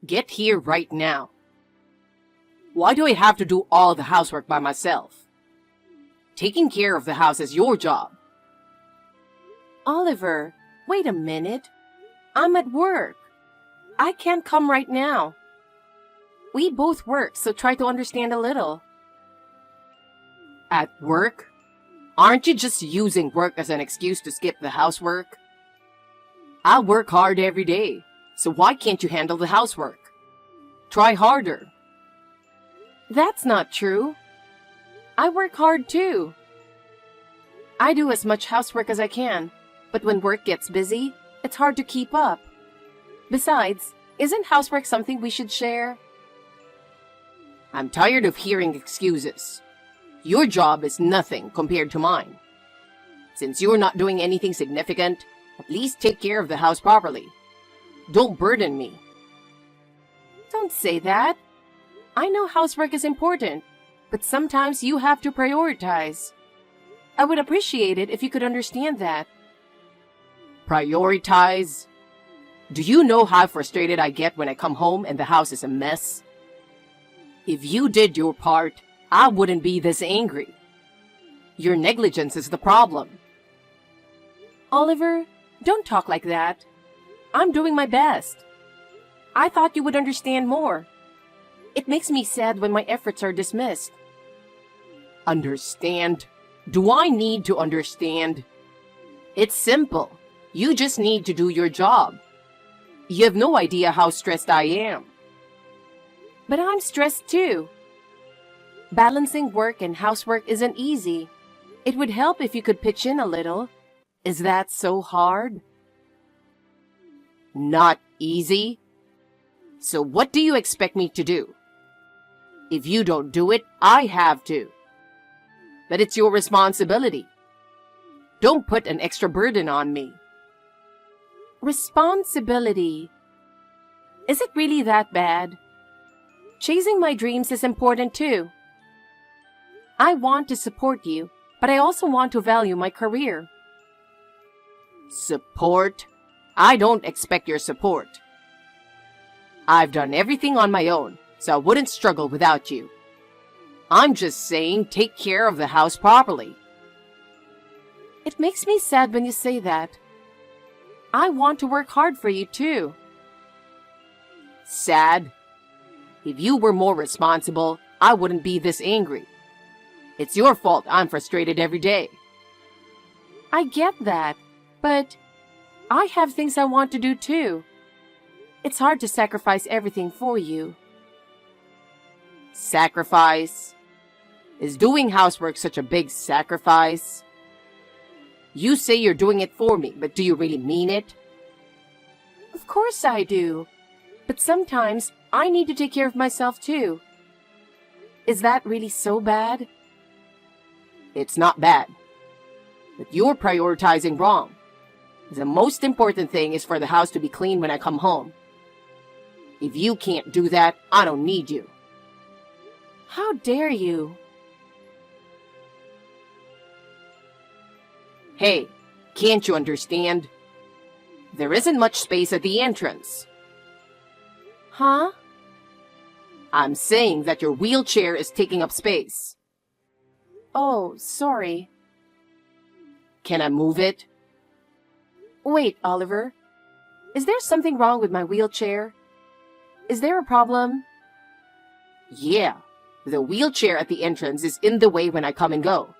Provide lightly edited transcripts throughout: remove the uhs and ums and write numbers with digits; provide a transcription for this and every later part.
Get here right now. Why do I have to do all the housework by myself? Taking care of the house is your job. Oliver, wait a minute. I'm at work. I can't come right now. We both work, so try to understand a little. At work? Aren't you just using work as an excuse to skip the housework? I work hard every day, so why can't you handle the housework? Try harder. That's not true. I work hard too. I do as much housework as I can, but when work gets busy, it's hard to keep up. Besides, isn't housework something we should share? I'm tired of hearing excuses. Your job is nothing compared to mine. Since you're not doing anything significant, at least take care of the house properly. Don't burden me. Don't say that. I know housework is important, but sometimes you have to prioritize. I would appreciate it if you could understand that. Prioritize? Do you know how frustrated I get when I come home and the house is a mess? If you did your part, I wouldn't be this angry. Your negligence is the problem. Oliver, don't talk like that. I'm doing my best. I thought you would understand more. It makes me sad when my efforts are dismissed. Understand? Do I need to understand? It's simple. You just need to do your job. You have no idea how stressed I am. But I'm stressed too. Balancing work and housework isn't easy. It would help if you could pitch in a little. Is that so hard? Not easy? So what do you expect me to do? If you don't do it, I have to. But it's your responsibility. Don't put an extra burden on me. Responsibility. Is it really that bad? Chasing my dreams is important too. I want to support you, but I also want to value my career. Support? I don't expect your support. I've done everything on my own, so I wouldn't struggle without you. I'm just saying take care of the house properly. It makes me sad when you say that. I want to work hard for you too. Sad? If you were more responsible, I wouldn't be this angry. It's your fault I'm frustrated every day. I get that, but I have things I want to do too. It's hard to sacrifice everything for you. Sacrifice? Is doing housework such a big sacrifice? You say you're doing it for me, but do you really mean it? Of course I do. But sometimes I need to take care of myself too. Is that really so bad? It's not bad. But you're prioritizing wrong. The most important thing is for the house to be clean when I come home. If you can't do that, I don't need you. How dare you? Hey, can't you understand? There isn't much space at the entrance. Huh? I'm saying that your wheelchair is taking up space. Oh, sorry. Can I move it? Wait, Oliver. Is there something wrong with my wheelchair? Is there a problem? Yeah, the wheelchair at the entrance is in the way when I come and go.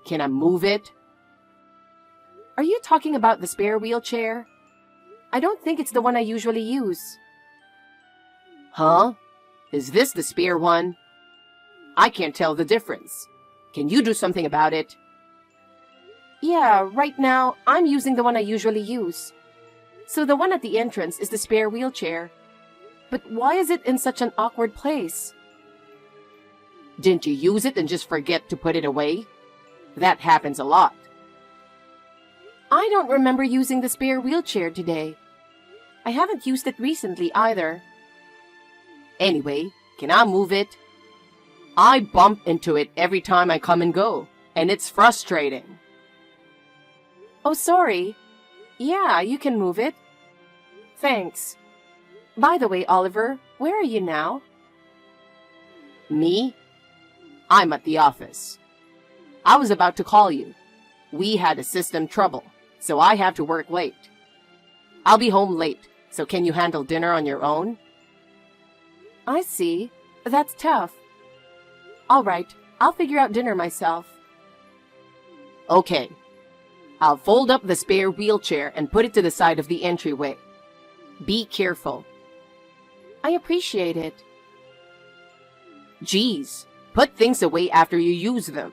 Can I move it? Are you talking about the spare wheelchair? I don't think it's the one I usually use. Huh? Is this the spare one? I can't tell the difference. Can you do something about it? Yeah, right now, I'm using the one I usually use. So the one at the entrance is the spare wheelchair. But why is it in such an awkward place? Didn't you use it and just forget to put it away? That happens a lot. I don't remember using the spare wheelchair today. I haven't used it recently either. Anyway, can I move it? I bump into it every time I come and go, and it's frustrating. Oh, sorry. Yeah, you can move it. Thanks. By the way, Oliver, where are you now? Me? I'm at the office. I was about to call you. We had a system trouble, so I have to work late. I'll be home late, so can you handle dinner on your own? I see. That's tough. All right, I'll figure out dinner myself. Okay. I'll fold up the spare wheelchair and put it to the side of the entryway. Be careful. I appreciate it. Geez, put things away after you use them.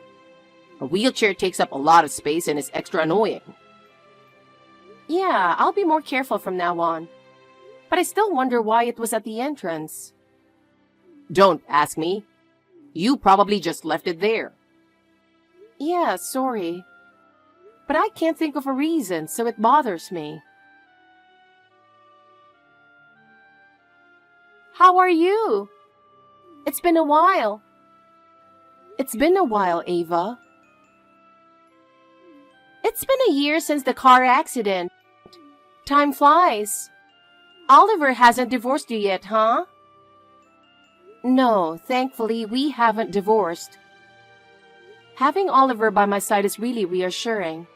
A wheelchair takes up a lot of space and is extra annoying. Yeah, I'll be more careful from now on. But I still wonder why it was at the entrance. Don't ask me. You probably just left it there. Yeah, sorry. But I can't think of a reason, so it bothers me. How are you? It's been a while. It's been a while, Ava. It's been a year since the car accident. Time flies. Oliver hasn't divorced you yet, huh? No, thankfully, we haven't divorced. Having Oliver by my side is really reassuring.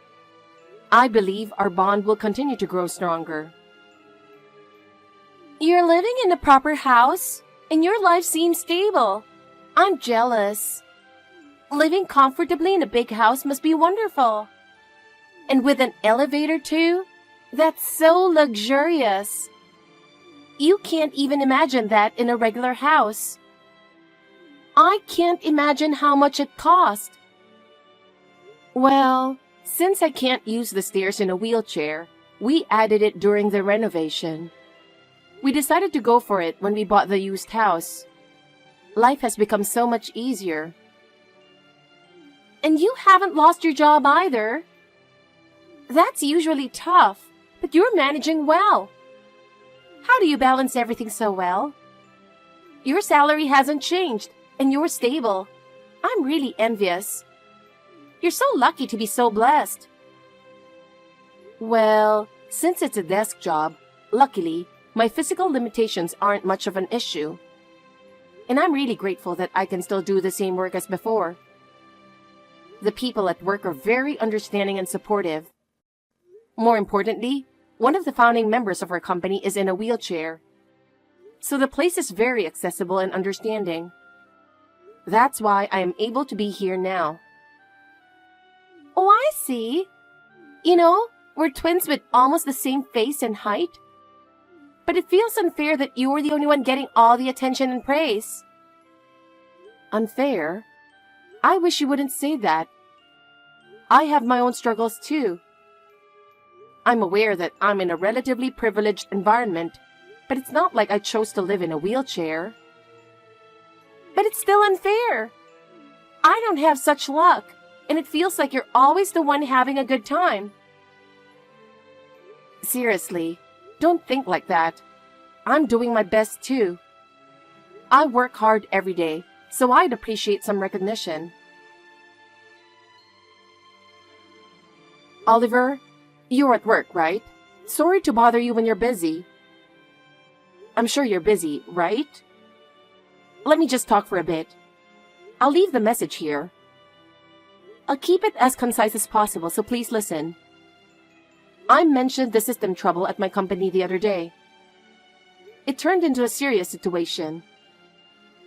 I believe our bond will continue to grow stronger. You're living in a proper house, and your life seems stable. I'm jealous. Living comfortably in a big house must be wonderful. And with an elevator, too? That's so luxurious. You can't even imagine that in a regular house. I can't imagine how much it cost. Well, since I can't use the stairs in a wheelchair, we added it during the renovation. We decided to go for it when we bought the used house. Life has become so much easier. And you haven't lost your job either. That's usually tough, but you're managing well. How do you balance everything so well? Your salary hasn't changed, and you're stable. I'm really envious. You're so lucky to be so blessed. Well, since it's a desk job, luckily, my physical limitations aren't much of an issue. And I'm really grateful that I can still do the same work as before. The people at work are very understanding and supportive. More importantly, one of the founding members of our company is in a wheelchair. So the place is very accessible and understanding. That's why I am able to be here now. Oh, I see. You know, we're twins with almost the same face and height. But it feels unfair that you're the only one getting all the attention and praise. Unfair? I wish you wouldn't say that. I have my own struggles too. I'm aware that I'm in a relatively privileged environment, but it's not like I chose to live in a wheelchair. But it's still unfair. I don't have such luck, and it feels like you're always the one having a good time. Seriously, don't think like that. I'm doing my best too. I work hard every day, so I'd appreciate some recognition. Oliver, you're at work, right? Sorry to bother you when you're busy. I'm sure you're busy, right? Let me just talk for a bit. I'll leave the message here. I'll keep it as concise as possible, so please listen. I mentioned the system trouble at my company the other day. It turned into a serious situation.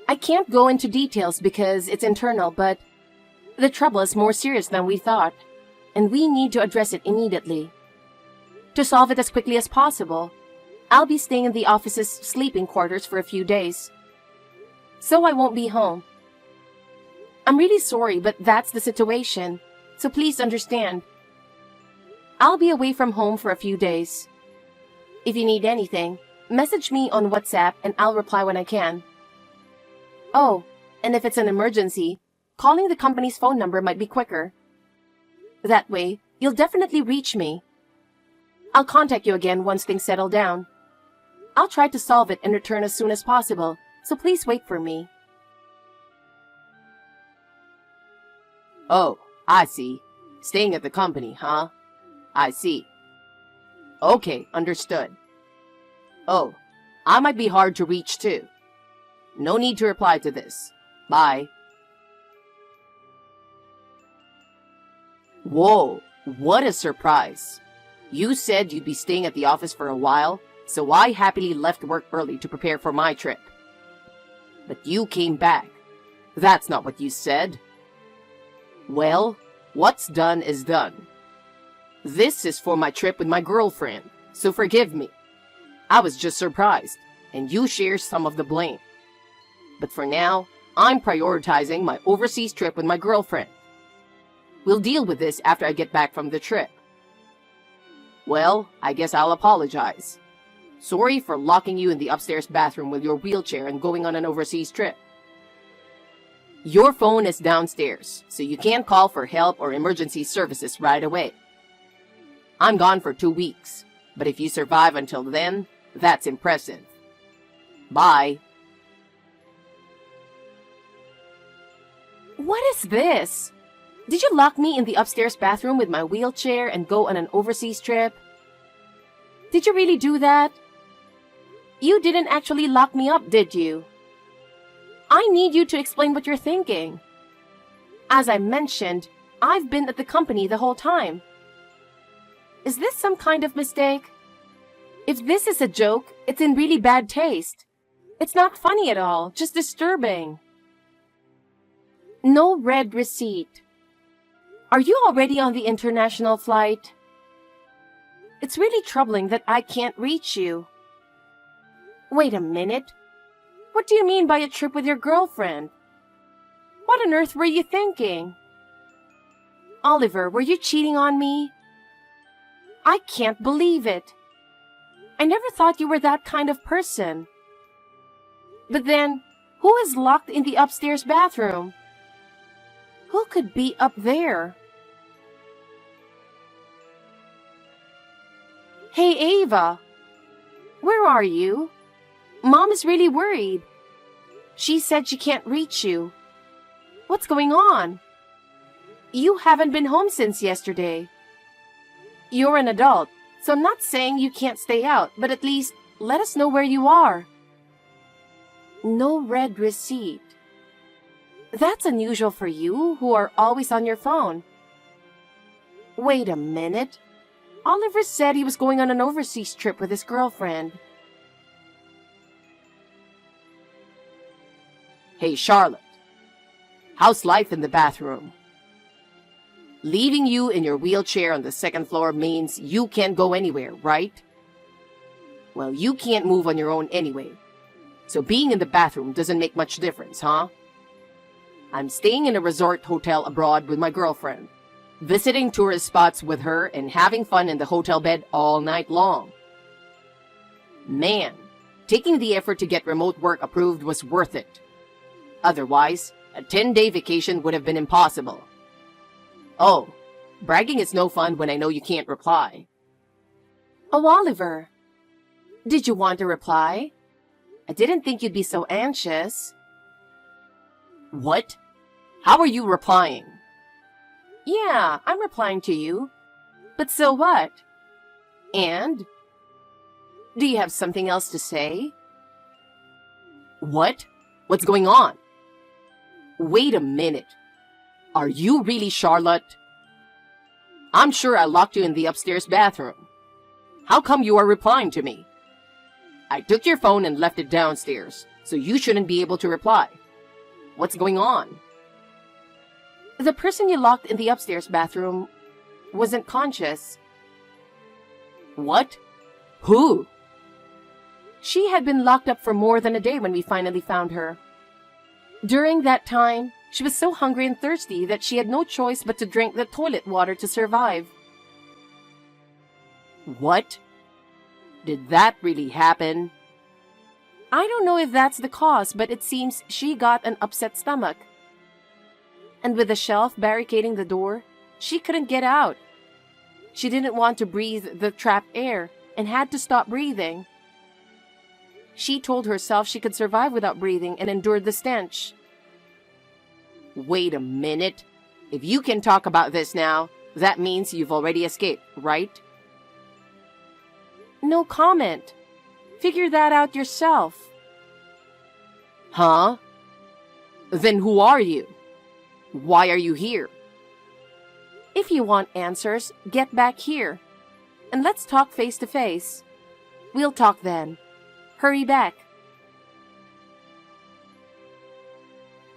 I can't go into details because it's internal, but the trouble is more serious than we thought, and we need to address it immediately. To solve it as quickly as possible, I'll be staying in the office's sleeping quarters for a few days, so I won't be home. I'm really sorry, but that's the situation, so please understand. I'll be away from home for a few days. If you need anything, message me on WhatsApp and I'll reply when I can. Oh, and if it's an emergency, calling the company's phone number might be quicker. That way, you'll definitely reach me. I'll contact you again once things settle down. I'll try to solve it and return as soon as possible, so please wait for me. Oh, I see. Staying at the company, huh? I see. Okay, understood. Oh, I might be hard to reach too. No need to reply to this. Bye. Whoa, what a surprise. You said you'd be staying at the office for a while, so I happily left work early to prepare for my trip. But you came back. That's not what you said. Well, what's done is done. This is for my trip with my girlfriend, so forgive me. I was just surprised, and you share some of the blame. But for now, I'm prioritizing my overseas trip with my girlfriend. We'll deal with this after I get back from the trip. Well, I guess I'll apologize. Sorry for locking you in the upstairs bathroom with your wheelchair and going on an overseas trip. Your phone is downstairs, so you can't call for help or emergency services right away. I'm gone for 2 weeks, but if you survive until then, that's impressive. Bye. What is this? Did you lock me in the upstairs bathroom with my wheelchair and go on an overseas trip? Did you really do that? You didn't actually lock me up, did you? I need you to explain what you're thinking. As I mentioned, I've been at the company the whole time. Is this some kind of mistake? If this is a joke, it's in really bad taste. It's not funny at all, just disturbing. No red receipt. Are you already on the international flight? It's really troubling that I can't reach you. Wait a minute. What do you mean by a trip with your girlfriend? What on earth were you thinking? Oliver, were you cheating on me? I can't believe it. I never thought you were that kind of person. But then, who is locked in the upstairs bathroom? Who could be up there? Hey, Ava. Where are you? Mom is really worried. She said she can't reach you. What's going on? You haven't been home since yesterday. You're an adult, so I'm not saying you can't stay out, but at least let us know where you are. No red receipt. That's unusual for you, who are always on your phone. Wait a minute. Oliver said he was going on an overseas trip with his girlfriend. Hey, Charlotte. How's life in the bathroom? Leaving you in your wheelchair on the second floor means you can't go anywhere, right? Well, you can't move on your own anyway. So being in the bathroom doesn't make much difference, huh? I'm staying in a resort hotel abroad with my girlfriend, visiting tourist spots with her and having fun in the hotel bed all night long. Man, taking the effort to get remote work approved was worth it. Otherwise, a 10-day vacation would have been impossible. Oh, bragging is no fun when I know you can't reply. Oh, Oliver. Did you want to reply? I didn't think you'd be so anxious. What? How are you replying? Yeah, I'm replying to you. But so what? And? Do you have something else to say? What? What's going on? Wait a minute. Are you really Charlotte? I'm sure I locked you in the upstairs bathroom. How come you are replying to me? I took your phone and left it downstairs, so you shouldn't be able to reply. What's going on? The person you locked in the upstairs bathroom wasn't conscious. What? Who? She had been locked up for more than a day when we finally found her. During that time, she was so hungry and thirsty that she had no choice but to drink the toilet water to survive. What? Did that really happen? I don't know if that's the cause, but it seems she got an upset stomach. And with the shelf barricading the door, she couldn't get out. She didn't want to breathe the trapped air and had to stop breathing. She told herself she could survive without breathing and endured the stench. Wait a minute. If you can talk about this now, that means you've already escaped, right? No comment. Figure that out yourself. Huh? Then who are you? Why are you here? If you want answers, get back here. And let's talk face to face. We'll talk then. Hurry back.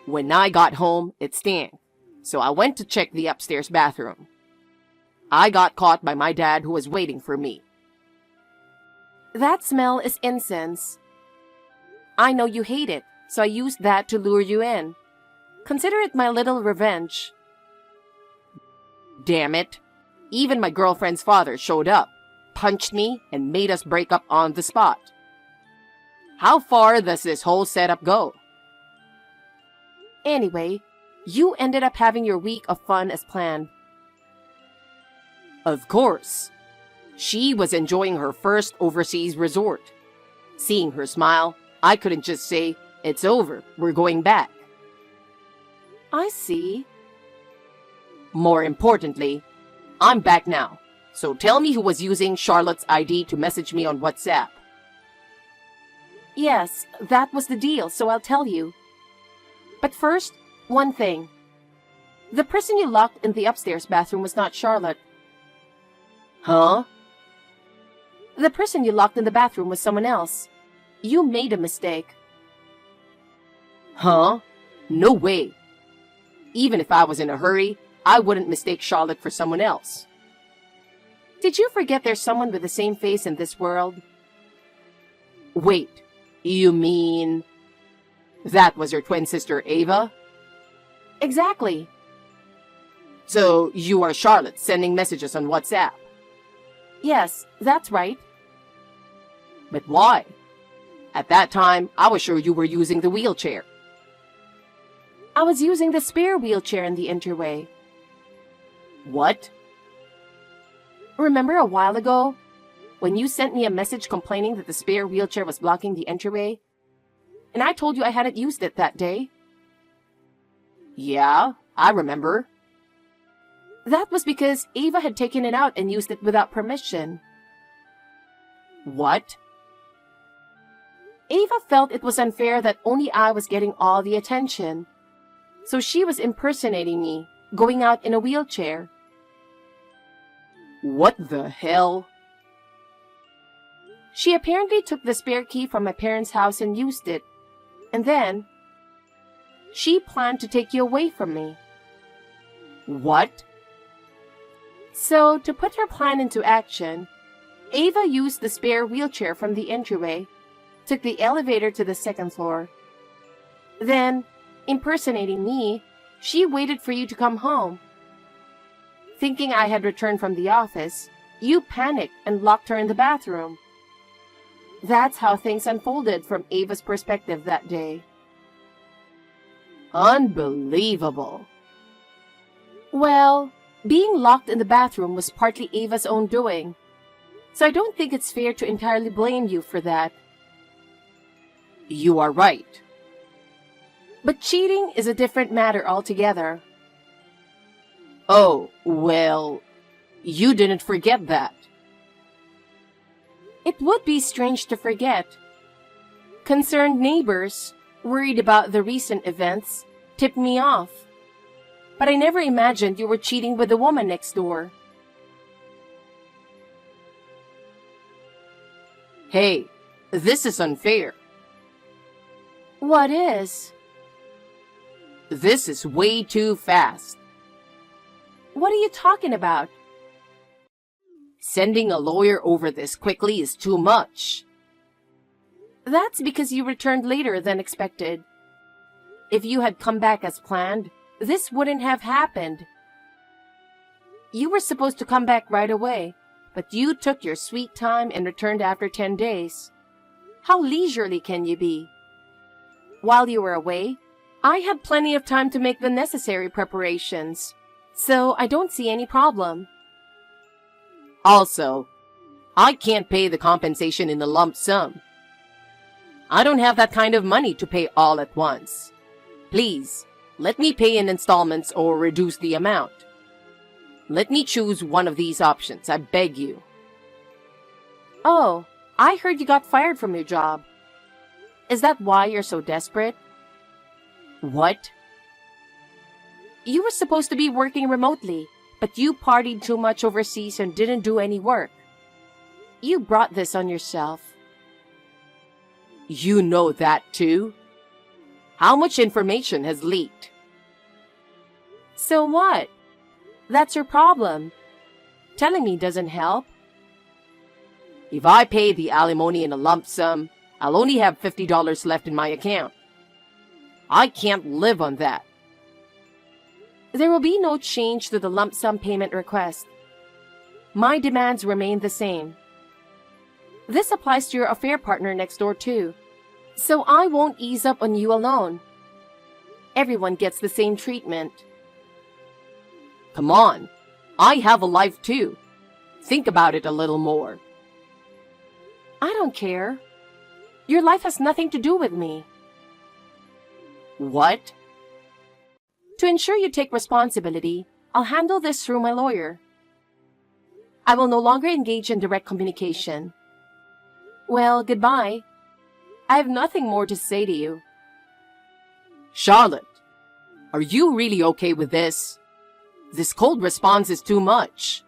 When I got home, it stank, so I went to check the upstairs bathroom. I got caught by my dad, who was waiting for me. That smell is incense. I know you hate it, so I used that to lure you in. Consider it my little revenge. Damn it. Even my girlfriend's father showed up, punched me, and made us break up on the spot. How far does this whole setup go? Anyway, you ended up having your week of fun as planned. Of course. She was enjoying her first overseas resort. Seeing her smile, I couldn't just say, "It's over, we're going back." I see. More importantly, I'm back now. So tell me who was using Charlotte's ID to message me on WhatsApp. Yes, that was the deal, so I'll tell you. But first, one thing. The person you locked in the upstairs bathroom was not Charlotte. Huh? The person you locked in the bathroom was someone else. You made a mistake. Huh? No way. Even if I was in a hurry, I wouldn't mistake Charlotte for someone else. Did you forget there's someone with the same face in this world? Wait, you mean that was your twin sister Ava? Exactly. So you are Charlotte sending messages on WhatsApp? Yes, that's right. But why? At that time, I was sure you were using the wheelchair. I was using the spare wheelchair in the entryway. What? Remember a while ago, when you sent me a message complaining that the spare wheelchair was blocking the entryway? And I told you I hadn't used it that day? Yeah, I remember. That was because Ava had taken it out and used it without permission. What? Ava felt it was unfair that only I was getting all the attention. So she was impersonating me, going out in a wheelchair. What the hell? She apparently took the spare key from my parents' house and used it. And then, she planned to take you away from me. What? So, to put her plan into action, Ava used the spare wheelchair from the entryway, took the elevator to the second floor. Then, impersonating me, she waited for you to come home. Thinking I had returned from the office, you panicked and locked her in the bathroom. That's how things unfolded from Ava's perspective that day. Unbelievable. Well, being locked in the bathroom was partly Ava's own doing, so I don't think it's fair to entirely blame you for that. You are right. But cheating is a different matter altogether. Oh, well, you didn't forget that. It would be strange to forget. Concerned neighbors, worried about the recent events, tipped me off. But I never imagined you were cheating with the woman next door. Hey, this is unfair. What is? This is way too fast. What are you talking about? Sending a lawyer over this quickly is too much. That's because you returned later than expected. If you had come back as planned, this wouldn't have happened. You were supposed to come back right away, but you took your sweet time and returned after 10 days. How leisurely can you be? While you were away, I had plenty of time to make the necessary preparations, so I don't see any problem. Also, I can't pay the compensation in a lump sum. I don't have that kind of money to pay all at once. Please, let me pay in installments or reduce the amount. Let me choose one of these options, I beg you. Oh, I heard you got fired from your job. Is that why you're so desperate? What? You were supposed to be working remotely, but you partied too much overseas and didn't do any work. You brought this on yourself. You know that too? How much information has leaked? So what? That's your problem. Telling me doesn't help. If I pay the alimony in a lump sum, I'll only have $50 left in my account. I can't live on that. There will be no change to the lump sum payment request. My demands remain the same. This applies to your affair partner next door too, so I won't ease up on you alone. Everyone gets the same treatment. Come on, I have a life too. Think about it a little more. I don't care. Your life has nothing to do with me. What? To ensure you take responsibility, I'll handle this through my lawyer. I will no longer engage in direct communication. Well, goodbye. I have nothing more to say to you. Charlotte, are you really okay with this? This cold response is too much.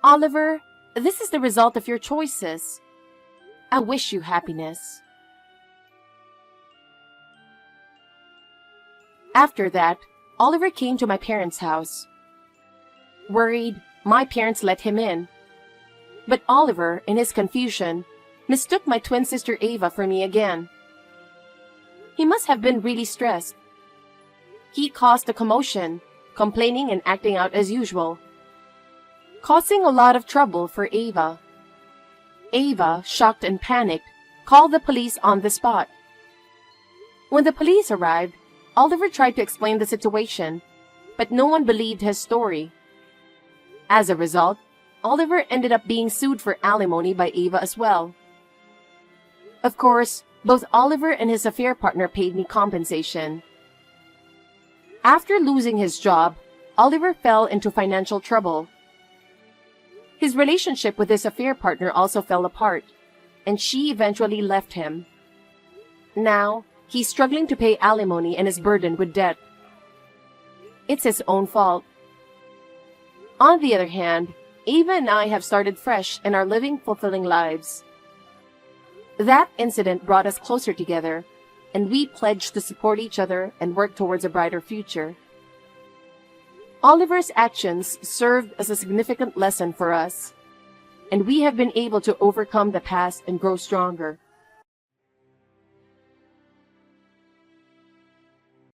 Oliver, this is the result of your choices. I wish you happiness. After that, Oliver came to my parents' house. Worried, my parents let him in. But Oliver, in his confusion, mistook my twin sister Ava for me again. He must have been really stressed. He caused a commotion, complaining and acting out as usual, causing a lot of trouble for Ava. Ava, shocked and panicked, called the police on the spot. When the police arrived, Oliver tried to explain the situation, but no one believed his story. As a result, Oliver ended up being sued for alimony by Ava as well. Of course, both Oliver and his affair partner paid me compensation. After losing his job, Oliver fell into financial trouble. His relationship with his affair partner also fell apart, and she eventually left him. Now, he's struggling to pay alimony and is burdened with debt. It's his own fault. On the other hand, Ava and I have started fresh and are living fulfilling lives. That incident brought us closer together, and we pledged to support each other and work towards a brighter future. Oliver's actions served as a significant lesson for us, and we have been able to overcome the past and grow stronger.